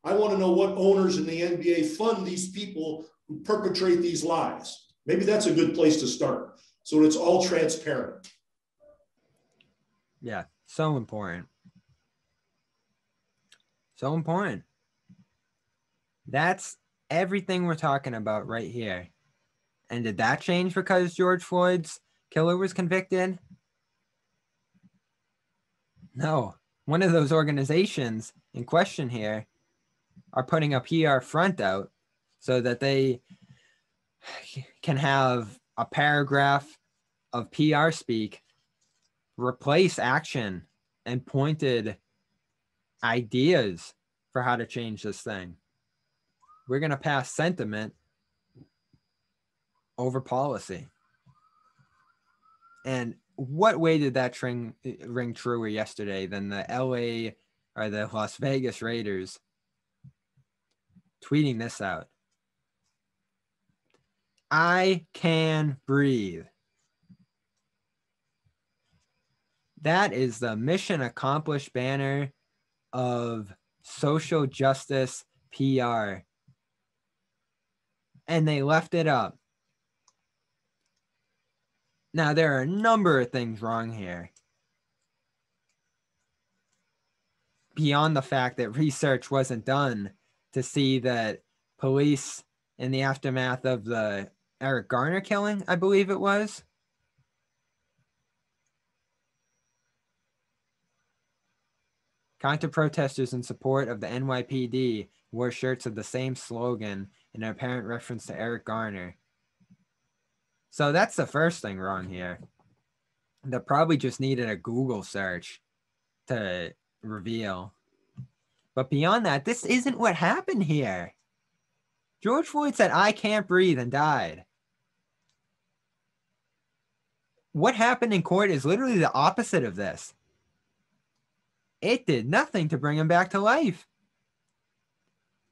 I want to know what owners in the NBA fund these people who perpetrate these lies. Maybe that's a good place to start. So it's all transparent. Yeah, so important. So important. That's everything we're talking about right here. And did that change because George Floyd's killer was convicted? No. One of those organizations in question here are putting a PR front out so that they can have a paragraph of PR speak replace action and pointed ideas for how to change this thing. We're going to pass sentiment over policy. And what way did that ring truer yesterday than the LA or the Las Vegas Raiders tweeting this out? I can breathe. That is the mission accomplished banner of social justice PR. And they left it up. Now, there are a number of things wrong here. Beyond the fact that research wasn't done to see that police in the aftermath of the Eric Garner killing, I believe it was, counter-protesters in support of the NYPD wore shirts of the same slogan in an apparent reference to Eric Garner. So that's the first thing wrong here. That probably just needed a Google search to reveal. But beyond that, this isn't what happened here. George Floyd said, "I can't breathe," and died. What happened in court is literally the opposite of this. It did nothing to bring him back to life.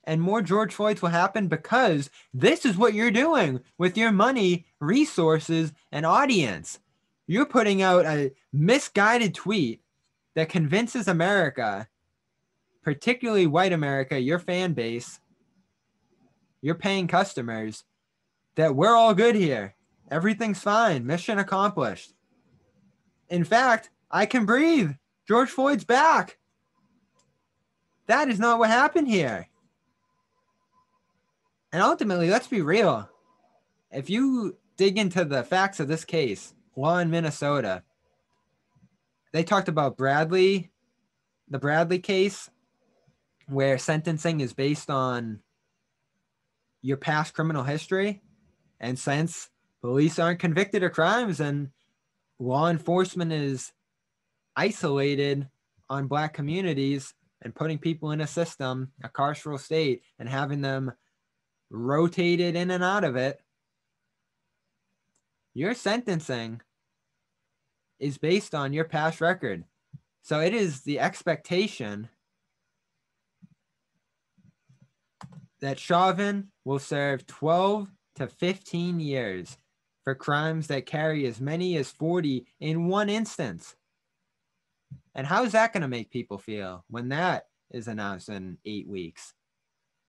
And more George Floyds will happen because this is what you're doing with your money, resources, and audience. You're putting out a misguided tweet that convinces America, particularly white America, your fan base, your paying customers, that we're all good here. Everything's fine. Mission accomplished. In fact, I can breathe. George Floyd's back. That is not what happened here. And ultimately, let's be real. If you dig into the facts of this case, law in Minnesota, they talked about the Bradley case, where sentencing is based on your past criminal history. And since police aren't convicted of crimes and law enforcement is isolated on Black communities and putting people in a system, a carceral state, and having them rotated in and out of it, your sentencing is based on your past record. So it is the expectation that Chauvin will serve 12 to 15 years for crimes that carry as many as 40 in one instance. And how is that going to make people feel when that is announced in 8 weeks?